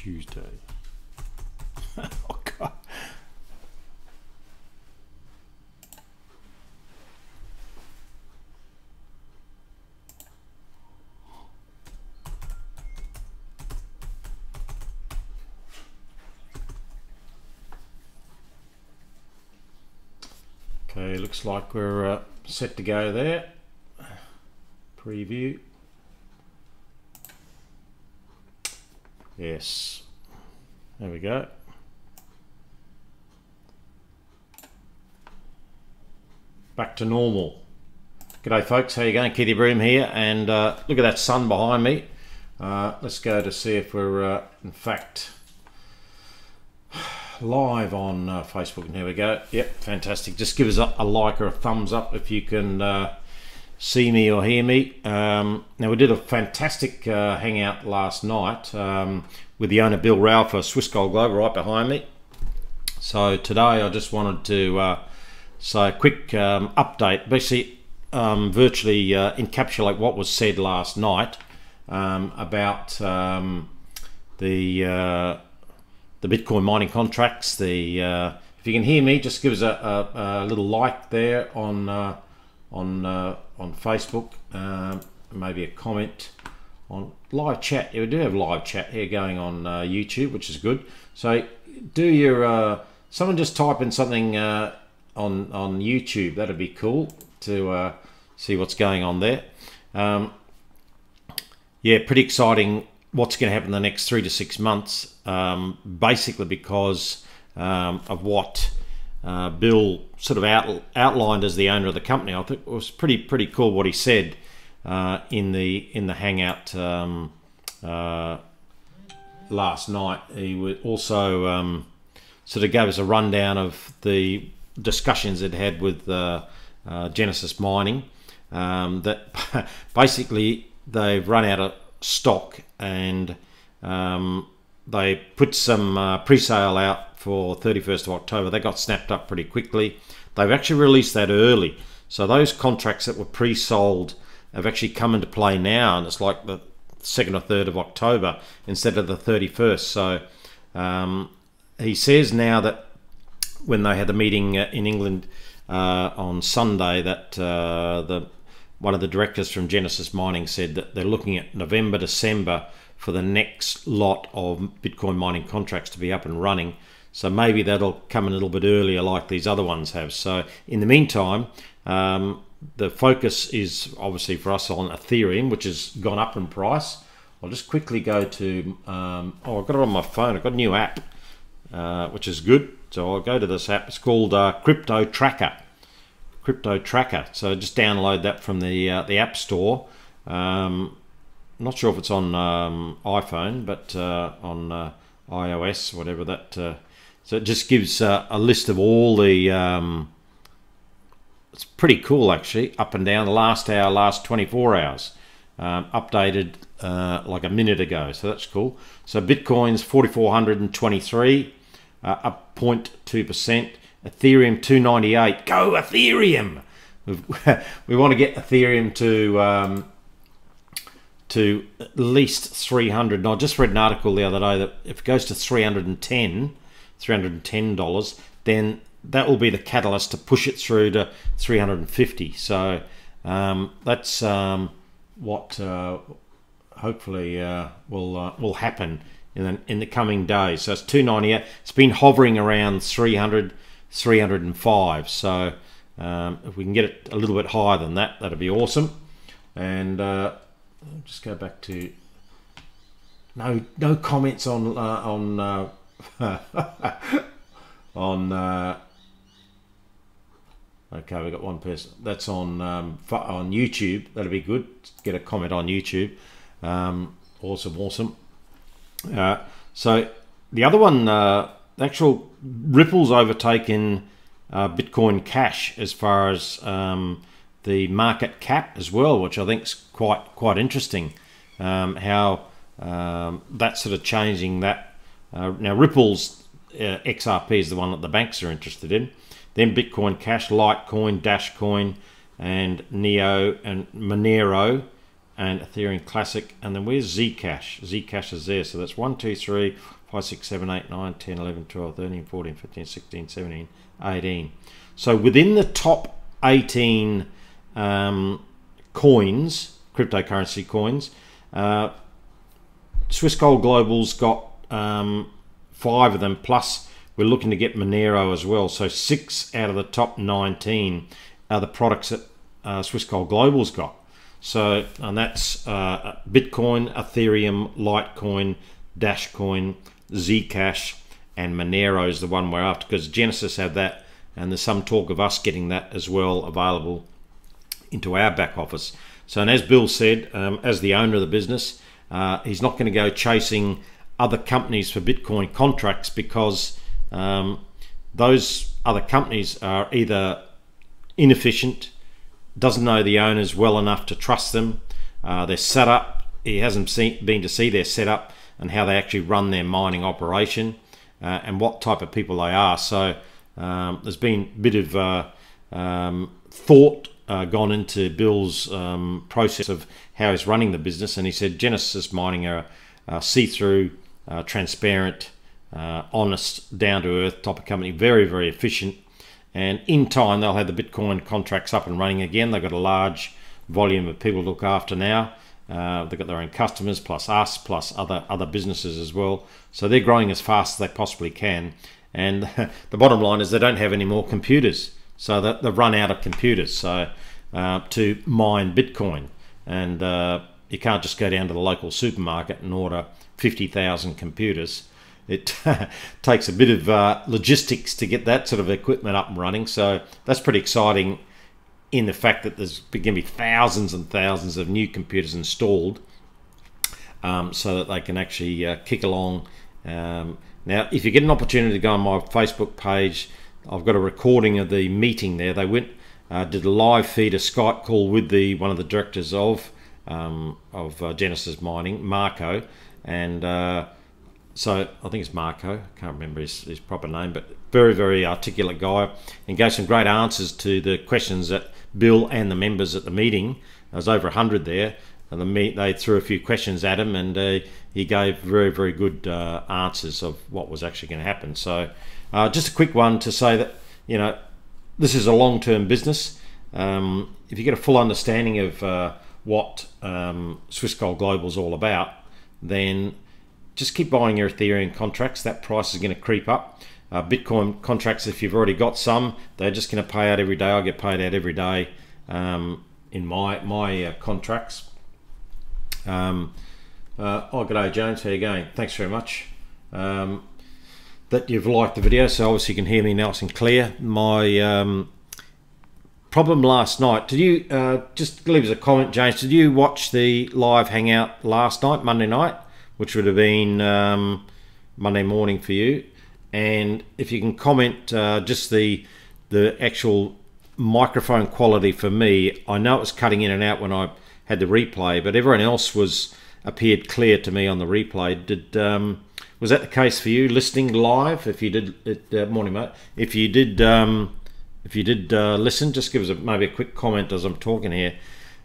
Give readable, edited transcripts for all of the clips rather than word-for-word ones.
Tuesday. Oh, God. Okay, looks like we're set to go there. Preview. Yes. There we go. Back to normal. G'day folks, how you going? Keithy Broome here, and look at that sun behind me. Let's go to see if we're in fact live on Facebook, and here we go. Yep, fantastic. Just give us a like or a thumbs up if you can see me or hear me. Now, we did a fantastic hangout last night with the owner Bill Rao for Swiss Gold Global right behind me. So today I just wanted to say a quick update, basically virtually encapsulate what was said last night about the Bitcoin mining contracts. If you can hear me, just give us a little like there on Facebook, maybe a comment on live chat. Yeah, we do have live chat here going on YouTube, which is good. So do your someone just type in something on YouTube. That'd be cool to see what's going on there. Yeah, pretty exciting what's going to happen in the next 3 to 6 months, basically because of what Bill sort of outlined as the owner of the company. I think it was pretty cool what he said in the hangout last night. He would also sort of gave us a rundown of the discussions it had with Genesis Mining, that basically they've run out of stock, and they put some pre-sale out for 31st of October. They got snapped up pretty quickly. They've actually released that early, so those contracts that were pre-sold have actually come into play now, and it's like the 2nd or 3rd of October instead of the 31st. So he says now that when they had the meeting in England on Sunday, that one of the directors from Genesis Mining said that they're looking at November, December for the next lot of Bitcoin mining contracts to be up and running. So maybe that'll come a little bit earlier like these other ones have. So in the meantime, the focus is obviously for us on Ethereum, which has gone up in price. I'll just quickly go to, oh, I've got it on my phone. I've got a new app, which is good. So I'll go to this app. It's called Crypto Tracker. So just download that from the App Store. I'm not sure if it's on iPhone, but on iOS, whatever that. So it just gives a list of all the. It's pretty cool actually, up and down the last hour, last 24 hours, updated like a minute ago. So that's cool. So Bitcoin's 4,423, up 0.2%. Ethereum 298. Go Ethereum! We want to get Ethereum to at least 300. And I just read an article the other day that if it goes to $310, then that will be the catalyst to push it through to 350. So that's what hopefully will happen in the coming days. So it's 298. It's been hovering around 300. 305. So if we can get it a little bit higher than that, that'd be awesome. And I'll just go back to no comments on okay, we got one person that's on YouTube. That'll be good. Get a comment on YouTube. Awesome. So the other one, the actual Ripple's overtaken Bitcoin Cash as far as the market cap as well, which I think is quite interesting. How that's sort of changing that. Now Ripple's XRP is the one that the banks are interested in. Then Bitcoin Cash, Litecoin, Dashcoin, and Neo and Monero, and Ethereum Classic. And then where's Zcash? Zcash is there. So that's 1, 2, 3, 5, 6, 7, 8, 9, 10, 11, 12, 13, 14, 15, 16, 17, 18. So within the top 18 coins, cryptocurrency coins, Swiss Gold Global's got 5 of them, plus we're looking to get Monero as well. So 6 out of the top 19 are the products that Swiss Gold Global's got. So, and that's Bitcoin, Ethereum, Litecoin, Dashcoin, Zcash, and Monero is the one we're after, because Genesis have that, and there's some talk of us getting that as well available into our back office. So, and as Bill said, as the owner of the business, he's not going to go chasing other companies for Bitcoin contracts, because those other companies are either inefficient, doesn't know the owners well enough to trust them, their setup, he hasn't been to see their setup and how they actually run their mining operation, and what type of people they are. So there's been a bit of thought gone into Bill's process of how he's running the business, and he said Genesis Mining are see-through, transparent, honest, down-to-earth type of company, very, very efficient. And in time, they'll have the Bitcoin contracts up and running again. They've got a large volume of people to look after now. They've got their own customers, plus us, plus other businesses as well. So they're growing as fast as they possibly can. And the bottom line is they don't have any more computers. So they've run out of computers to mine Bitcoin. And you can't just go down to the local supermarket and order 50,000 computers. It takes a bit of logistics to get that sort of equipment up and running. So that's pretty exciting, in the fact that there's going to be thousands and thousands of new computers installed, so that they can actually kick along. Now, if you get an opportunity to go on my Facebook page, I've got a recording of the meeting there. They went, did a live feed, a Skype call with one of the directors of Genesis Mining, Marco, and so I think it's Marco, I can't remember his proper name, but very, very articulate guy, and gave some great answers to the questions that Bill and the members at the meeting, there was over 100 there, and they threw a few questions at him, and he gave very, very good answers of what was actually going to happen. So just a quick one to say that, you know, this is a long-term business. If you get a full understanding of what Swiss Gold Global is all about, then just keep buying your Ethereum contracts. That price is going to creep up. Bitcoin contracts, if you've already got some, they're just going to pay out every day. I get paid out every day in my contracts. Oh, g'day James, how you going? Thanks very much that you've liked the video, so obviously you can hear me nice and clear. My problem last night, did you just leave us a comment, James, did you watch the live hangout last night, Monday night, which would have been Monday morning for you? And if you can comment just the actual microphone quality for me, I know it was cutting in and out when I had the replay, but everyone else appeared clear to me on the replay. Was that the case for you listening live? If you did, morning mate. If you did listen, just give us maybe a quick comment as I'm talking here.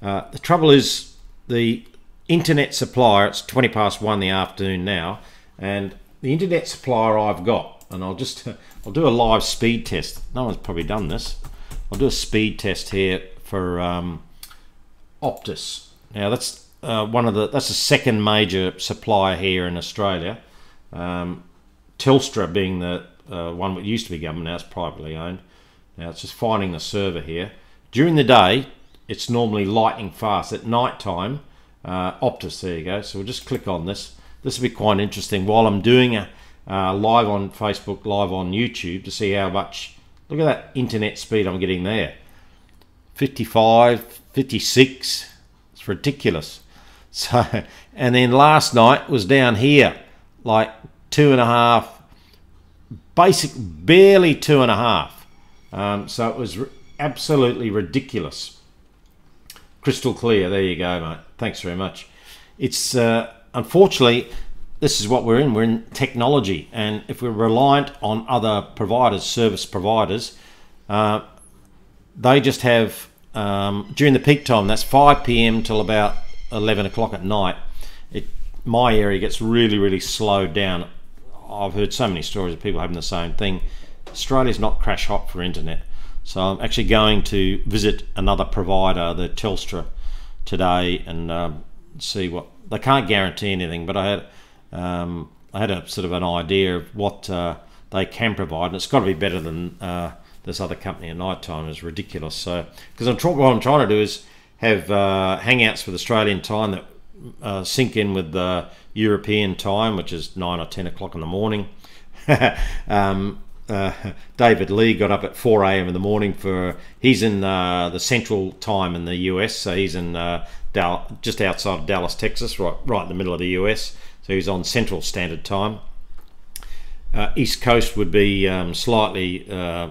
The trouble is the internet supplier, it's 20 past 1 in the afternoon now, and the internet supplier I've got, and I'll do a live speed test. No one's probably done this. I'll do a speed test here for Optus. Now that's that's the second major supplier here in Australia. Telstra being the one that used to be government, now it's privately owned. Now it's just finding the server here. During the day, it's normally lightning fast. At night time, Optus, there you go. So we'll just click on this. This will be quite interesting while I'm doing a live on Facebook, live on YouTube, to see how much, look at that internet speed I'm getting there. 55, 56, it's ridiculous. So, and then last night was down here, like 2.5, barely 2.5. So it was absolutely ridiculous. Crystal clear, there you go, mate. Thanks very much. It's unfortunately, this is what we're in. We're in technology, and if we're reliant on other providers, service providers, they just have during the peak time, that's 5 p.m. till about 11 o'clock at night, my area gets really slowed down. I've heard so many stories of people having the same thing. Australia's not crash hot for internet, so I'm actually going to visit another provider, the Telstra, today, and see what they can't guarantee anything. But I had a sort of an idea of what they can provide, and it's got to be better than this other company at night time. Is ridiculous. So because what I'm trying to do is have hangouts with Australian time that sync in with the European time, which is 9 or 10 o'clock in the morning. David Lee got up at 4 a.m. in the morning he's in the central time in the US, so he's in just outside of Dallas, Texas, right in the middle of the US, so he's on Central Standard Time. East Coast would be slightly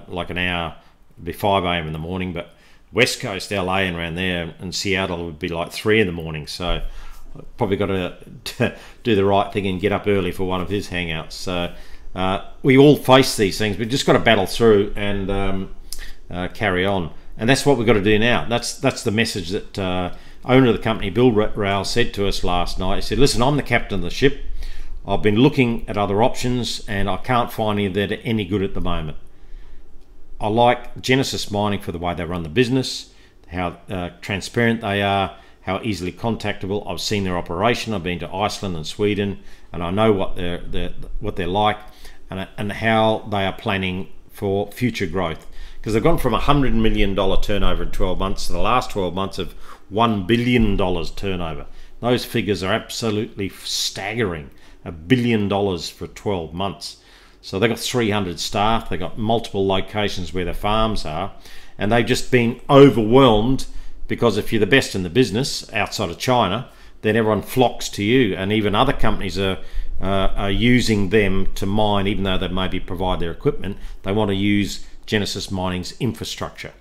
like an hour, it'd be 5 a.m. in the morning, but West Coast, LA and around there, and Seattle would be like 3 in the morning, so probably got to do the right thing and get up early for one of his hangouts. So we all face these things. We've just got to battle through and carry on, and that's what we've got to do now. That's the message that owner of the company, Bill Rowell, said to us last night. He said, listen, I'm the captain of the ship. I've been looking at other options and I can't find any that are any good at the moment. I like Genesis Mining for the way they run the business, how transparent they are, how easily contactable. I've seen their operation. I've been to Iceland and Sweden, and I know what they're like, and how they are planning for future growth. Because they've gone from $100 million turnover in 12 months to the last 12 months of $1 billion turnover. Those figures are absolutely staggering. $1 billion for 12 months. So they've got 300 staff. They've got multiple locations where their farms are, and they've just been overwhelmed, because if you're the best in the business outside of China, then everyone flocks to you, and even other companies are using them to mine. Even though they maybe provide their equipment, they want to use Genesis Mining's infrastructure.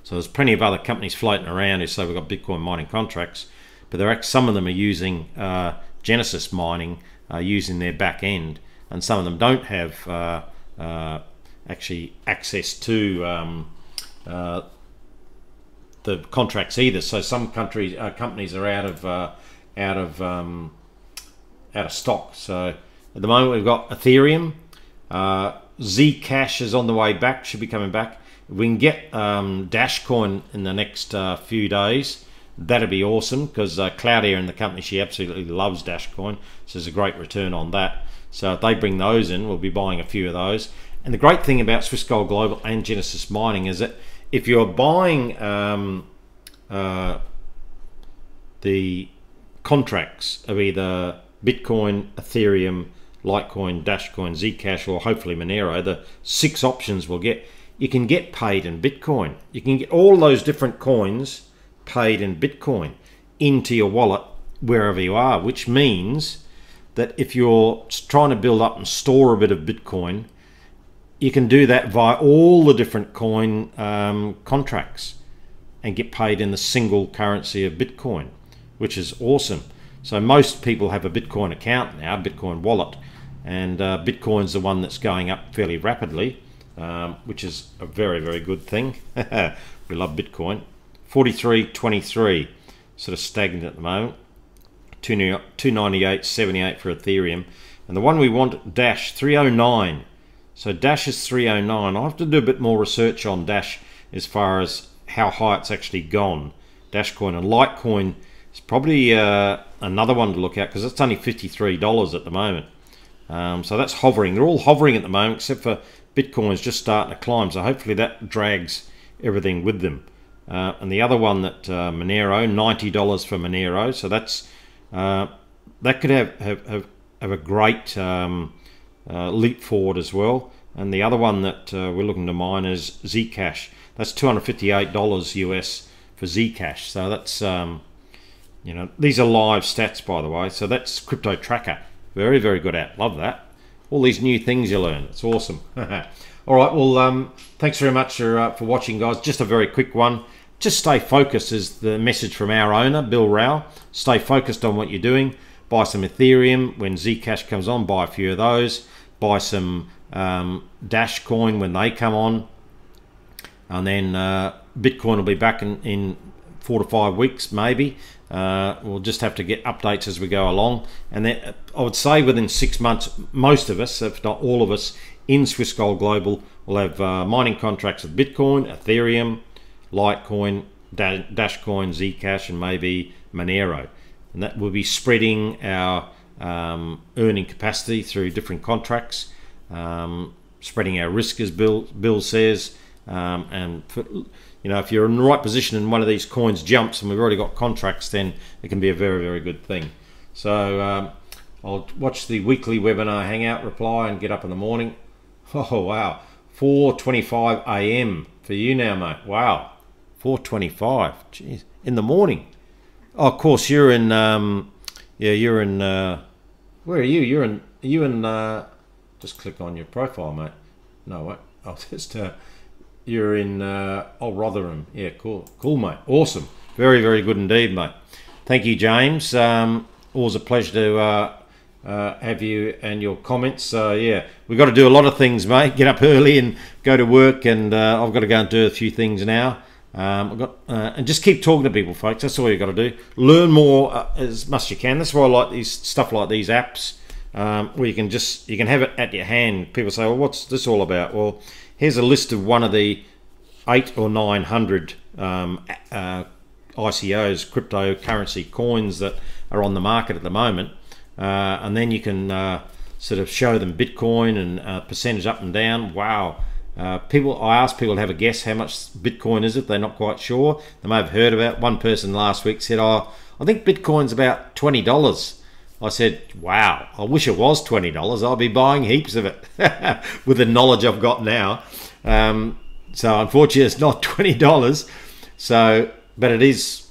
So there's plenty of other companies floating around who say we've got Bitcoin mining contracts, but some of them are using Genesis Mining, using their back end, and some of them don't have actually access to the contracts either. So some companies are out of stock. So at the moment we've got Ethereum, Zcash is on the way back, should be coming back. If we can get Dashcoin in the next few days, that'd be awesome, because Claudia in the company, she absolutely loves Dashcoin, so there's a great return on that. So if they bring those in, we'll be buying a few of those. And the great thing about Swiss Gold Global and Genesis Mining is that if you're buying the contracts of either Bitcoin, Ethereum, Litecoin, Dashcoin, Zcash, or hopefully Monero, the 6 options we'll get, you can get paid in Bitcoin. You can get all those different coins paid in Bitcoin into your wallet wherever you are, which means that if you're trying to build up and store a bit of Bitcoin, you can do that via all the different coin contracts and get paid in the single currency of Bitcoin, which is awesome. So most people have a Bitcoin account now, Bitcoin wallet, and Bitcoin's the one that's going up fairly rapidly, which is a very good thing. We love Bitcoin. 43.23, sort of stagnant at the moment. 298.78 for Ethereum, and the one we want, Dash, 309. So Dash is 309. I'll have to do a bit more research on Dash as far as how high it's actually gone. Dashcoin and Litecoin is probably another one to look at, because it's only $53 at the moment. So that's hovering. They're all hovering at the moment, except for Bitcoin's just starting to climb. So hopefully that drags everything with them. And the other one, that Monero, $90 for Monero. So that's that could have a great leap forward as well. And the other one that we're looking to mine is Zcash. That's $258 US for Zcash. So that's you know, these are live stats, by the way. So that's Crypto Tracker. Very good app. Love that. All these new things you learn. It's awesome. All right. Well, thanks very much for watching, guys. Just a very quick one. Just stay focused is the message from our owner, Bill Rowell. Stay focused on what you're doing. Buy some Ethereum when Zcash comes on. Buy a few of those. Buy some Dashcoin when they come on. And then Bitcoin will be back in 4 to 5 weeks, maybe. We'll just have to get updates as we go along. And then I would say within 6 months, most of us, if not all of us, in Swiss Gold Global will have mining contracts with Bitcoin, Ethereum, Litecoin, Dashcoin, Zcash, and maybe Monero. And that will be spreading our earning capacity through different contracts, spreading our risk, as Bill says. And for, if you're in the right position and one of these coins jumps and we've already got contracts, then it can be a very, very good thing. So I'll watch the weekly webinar hangout reply and get up in the morning. Oh wow, 4:25 a.m. for you now, mate. Wow, 4:25. Jeez, in the morning. Oh, of course you're in. You're in. Where are you? Are you in? Just click on your profile, mate. No, what? I'll just. You're in Old Rotherham. Yeah, cool, mate. Awesome. Very, very good indeed, mate. Thank you, James. Always a pleasure to have you and your comments. Yeah, we've got to do a lot of things, mate. Get up early and go to work, and I've got to go and do a few things now. And just keep talking to people, folks. That's all you've got to do. Learn more as much as you can. That's why I like these stuff like these apps, where you can have it at your hand. People say, well, what's this all about? Well, here's a list of one of the 800 or 900 ICOs, cryptocurrency coins that are on the market at the moment, and then you can sort of show them Bitcoin and percentage up and down. Wow. I asked people to have a guess how much Bitcoin is it. They're not quite sure. They may have heard about it. One person last week said, oh, I think Bitcoin's about $20. I said, wow, I wish it was $20. I'll be buying heaps of it with the knowledge I've got now. So unfortunately, it's not $20. So, but it is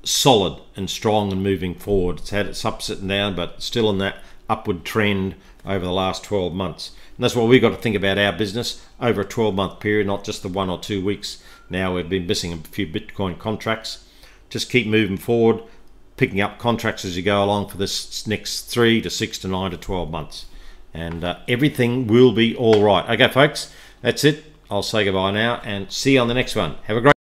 solid and strong and moving forward. It's had its ups and downs, but still in that upward trend over the last 12 months. And that's what we've got to think about our business over a 12-month period, not just the 1 or 2 weeks. Now we've been missing a few Bitcoin contracts. Just keep moving forward, picking up contracts as you go along for this next 3 to 6 to 9 to 12 months. And everything will be all right. Okay, folks, that's it. I'll say goodbye now and see you on the next one. Have a great